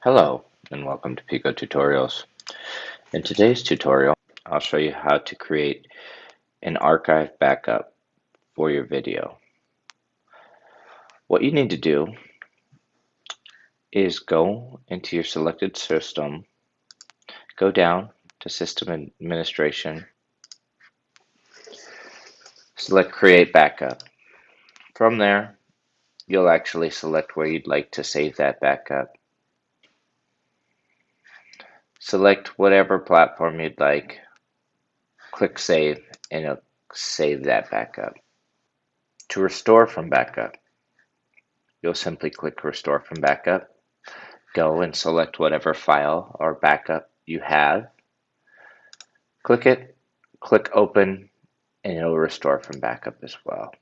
Hello and welcome to Piko Tutorials. In today's tutorial, I'll show you how to create an archive backup for your video. What you need to do is go into your selected system, go down to System Administration, select Create Backup. From there, you'll actually select where you'd like to save that backup. Select whatever platform you'd like, click Save, and it'll save that backup. To restore from backup, you'll simply click Restore from Backup, go and select whatever file or backup you have, click it, click Open, and it'll restore from backup as well.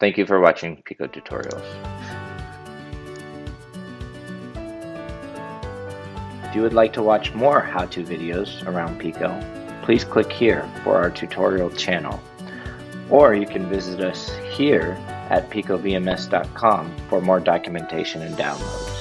Thank you for watching Piko Tutorials. If you would like to watch more how-to videos around Piko, please click here for our tutorial channel, or you can visit us here at PicoVMS.com for more documentation and downloads.